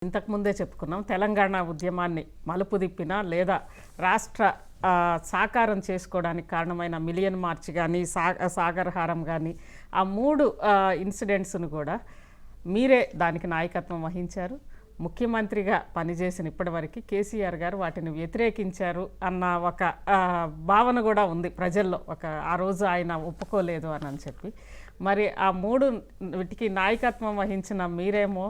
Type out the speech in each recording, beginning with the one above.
ఇంతకుముందే చెప్పుకున్నాం, తెలంగాణ ఉద్యమాన్ని మలుపు తిప్పిన లేదా రాష్ట్ర సాకారం చేసుకోవడానికి కారణమైన మిలియన్ మార్చ్ కానీ సాగర్ హారం కానీ ఆ మూడు ఇన్సిడెంట్స్ను కూడా మీరే దానికి నాయకత్వం వహించారు. ముఖ్యమంత్రిగా పనిచేసిన ఇప్పటివరకు కేసీఆర్ గారు వాటిని వ్యతిరేకించారు అన్న ఒక భావన కూడా ఉంది ప్రజల్లో. ఆ రోజు ఆయన ఒప్పుకోలేదు అని చెప్పి, మరి ఆ మూడు వీటికి నాయకత్వం వహించిన మీరేమో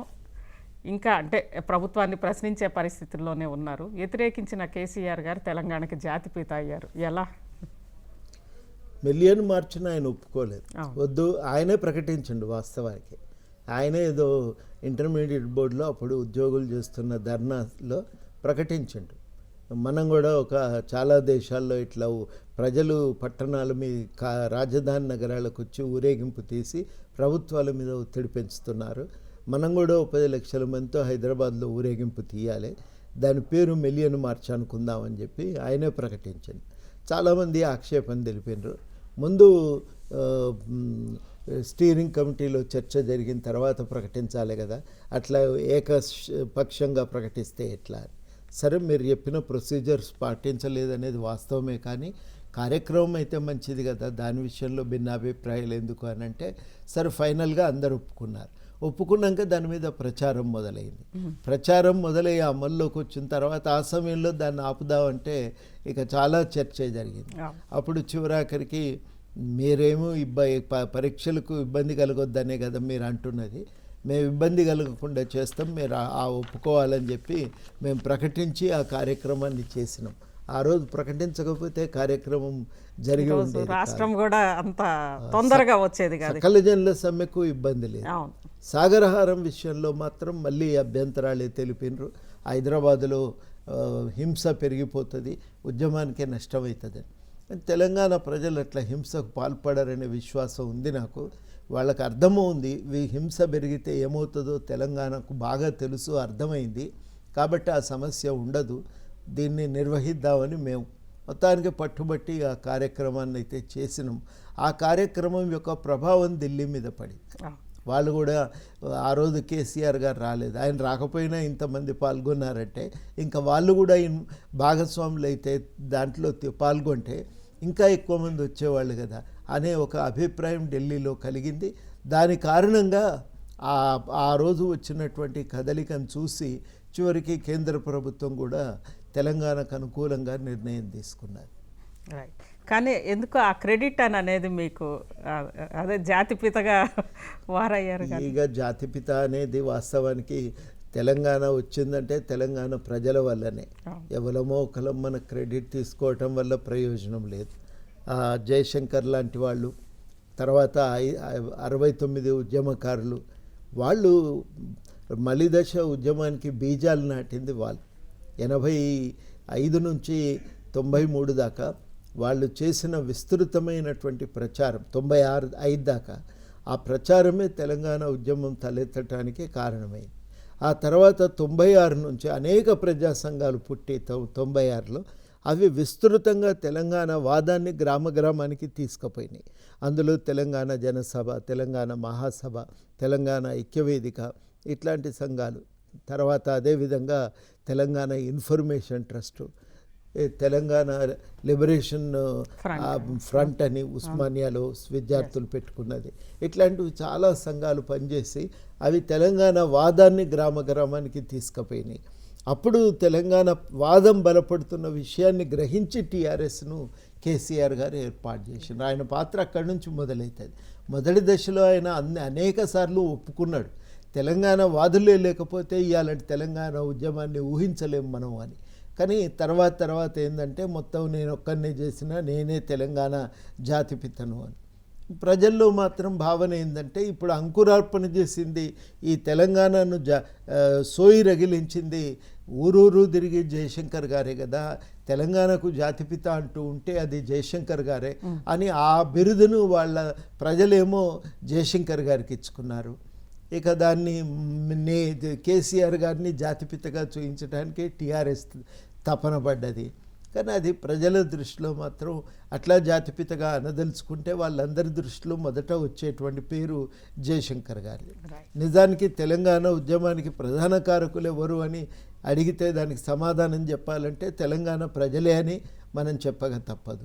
ఇంకా అంటే ప్రభుత్వాన్ని ప్రశ్నించే పరిస్థితుల్లోనే ఉన్నారు. వ్యతిరేకించిన కేసీఆర్ గారు తెలంగాణకి జాతిపిత అయ్యారు. ఎలా? మిలియన్ మార్చిని ఆయన ఒప్పుకోలేదు, వద్దు ఆయనే ప్రకటించండు. వాస్తవానికి ఆయనే ఏదో ఇంటర్మీడియట్ బోర్డులో అప్పుడు ఉద్యోగులు చేస్తున్న ధర్నాలో ప్రకటించండు. మనం కూడా చాలా దేశాల్లో ఇట్లా ప్రజలు పట్టణాల మీద రాజధాని నగరాలకు వచ్చి ఊరేగింపు తీసి ప్రభుత్వాల మీద ఒత్తిడి పెంచుతున్నారు. మనం కూడా 10 లక్షల మందితో హైదరాబాద్లో ఊరేగింపు తీయాలి, దాని పేరు మిలియన్ మార్చ్ అనుకుందామని చెప్పి ఆయనే ప్రకటించింది. చాలామంది ఆక్షేపణ తెలిపినారు. ముందు స్టీరింగ్ కమిటీలో చర్చ జరిగిన తర్వాత ప్రకటించాలి కదా, అట్లా ఏకపక్షంగా ప్రకటిస్తే ఎట్లా? సరే, మీరు చెప్పిన ప్రొసీజర్స్ పాటించలేదనేది వాస్తవమే, కానీ కార్యక్రమం అయితే మంచిది కదా, దాని విషయంలో భిన్నాభిప్రాయాలు ఎందుకు అని అంటే సరే ఫైనల్గా అందరు ఒప్పుకున్నాక దాని మీద ప్రచారం మొదలైంది. ప్రచారం మొదలయ్యి అమల్లోకి వచ్చిన తర్వాత ఆ సమయంలో దాన్ని ఆపుదామంటే ఇక చాలా చర్చ జరిగింది. అప్పుడు చివరాఖరికి మీరేమో పరీక్షలకు ఇబ్బంది కలగొద్దనే కదా మీరు అంటున్నది, మేము ఇబ్బంది కలగకుండా చేస్తాం, మీరు ఒప్పుకోవాలని చెప్పి మేము ప్రకటించి ఆ కార్యక్రమాన్ని చేసినాం. ఆ రోజు ప్రకటించకపోతే కార్యక్రమం జరిగి ఉండేది, రాష్ట్రం కూడా అంత తొందరగా వచ్చేది కాదు, సకల జనుల సమ్మెకు ఇబ్బంది లేదు. సాగరహారం విషయంలో మాత్రం మళ్ళీ అభ్యంతరాలే తెలిపినరు. హైదరాబాదులో హింస పెరిగిపోతుంది, ఉద్యమానికే నష్టమవుతుంది. తెలంగాణ ప్రజలు అట్లా హింసకు పాల్పడరనే విశ్వాసం ఉంది నాకు. వాళ్ళకి అర్థమూ ఉంది, హింస పెరిగితే ఏమవుతుందో తెలంగాణకు బాగా తెలుసు, అర్థమైంది. కాబట్టి ఆ సమస్య ఉండదు, దీన్ని నిర్వహిద్దామని మేము మొత్తానికి పట్టుబట్టి ఆ కార్యక్రమాన్ని అయితే చేసినాం. ఆ కార్యక్రమం యొక్క ప్రభావం ఢిల్లీ మీద పడింది. వాళ్ళు కూడా ఆ రోజు కేసీఆర్ గారు రాలేదు, ఆయన రాకపోయినా ఇంతమంది పాల్గొన్నారంటే ఇంకా వాళ్ళు కూడా భాగస్వాములు అయితే దాంట్లో పాల్గొంటే ఇంకా ఎక్కువ మంది వచ్చేవాళ్ళు కదా అనే ఒక అభిప్రాయం ఢిల్లీలో కలిగింది. దాని కారణంగా ఆ రోజు వచ్చినటువంటి కదలికను చూసి చివరికి కేంద్ర ప్రభుత్వం కూడా తెలంగాణకు అనుకూలంగా నిర్ణయం తీసుకున్నారు. రైట్. కానీ ఎందుకు ఆ క్రెడిట్ అనేది మీకు అదే జాతిపితగా వారయ్యారు? ఇక జాతిపిత అనేది వాస్తవానికి తెలంగాణ వచ్చిందంటే తెలంగాణ ప్రజల వల్లనే. ఎవరమో ఒకలం మన క్రెడిట్ తీసుకోవటం వల్ల ప్రయోజనం లేదు. జయశంకర్ లాంటి వాళ్ళు, తర్వాత 69 ఉద్యమకారులు, వాళ్ళు మలిదశ ఉద్యమానికి బీజాలు నాటింది వాళ్ళు. 85 నుంచి 93 దాకా వాళ్ళు చేసిన విస్తృతమైనటువంటి ప్రచారం, 96 దాకా ఆ ప్రచారమే తెలంగాణ ఉద్యమం తలెత్తటానికి కారణమైంది. ఆ తర్వాత 96 నుంచి అనేక ప్రజా సంఘాలు పుట్టి 96లో అవి విస్తృతంగా తెలంగాణ వాదాన్ని గ్రామానికి తీసుకుపోయినాయి. అందులో తెలంగాణ జనసభ, తెలంగాణ మహాసభ, తెలంగాణ ఐక్యవేదిక ఇట్లాంటి సంఘాలు, తర్వాత అదేవిధంగా Telangana information trust, Telangana liberation front అని ఉస్మానియాలో విద్యార్థులు పెట్టుకున్నది, ఇట్లాంటివి చాలా సంఘాలు పనిచేసి అవి తెలంగాణ వాదాన్ని గ్రామానికి తీసుకుపోయినాయి. అప్పుడు తెలంగాణ వాదం బలపడుతున్న విషయాన్ని గ్రహించి టీఆర్ఎస్ను కేసీఆర్ గారు ఏర్పాటు చేసిండు. ఆయన పాత్ర అక్కడి నుంచి మొదలవుతుంది. మొదటి దశలో ఆయన అనేక సార్లు ఒప్పుకున్నాడు, తెలంగాణ వాదులే లేకపోతే ఇవాళ తెలంగాణ ఉద్యమాన్ని ఊహించలేము మనం అని. కానీ తర్వాత ఏంటంటే మొత్తం నేను ఒక్కరినే చేసినా నేనే తెలంగాణ జాతిపితను అని. ప్రజల్లో మాత్రం భావన ఏంటంటే ఇప్పుడు అంకురార్పణ చేసింది ఈ తెలంగాణను సోయి రగిలించింది ఊరూరు తిరిగి జయశంకర్ గారే కదా, తెలంగాణకు జాతిపిత అంటూ ఉంటే అది జయశంకర్ గారే అని ఆ బిరుదును వాళ్ళ ప్రజలేమో జయశంకర్ గారికి ఇచ్చుకున్నారు. ఇక దాన్ని కేసీఆర్ గారిని జాతిపితగా చూపించడానికి టీఆర్ఎస్ తపన పడ్డది. కానీ అది ప్రజల దృష్టిలో మాత్రం అట్లా జాతిపితగా అనదలుచుకుంటే వాళ్ళందరి దృష్టిలో మొదట వచ్చేటువంటి పేరు జయశంకర్ గారి. నిజానికి తెలంగాణ ఉద్యమానికి ప్రధాన కారకులు ఎవరు అని అడిగితే దానికి సమాధానం చెప్పాలంటే తెలంగాణ ప్రజలే అని మనం చెప్పక తప్పదు.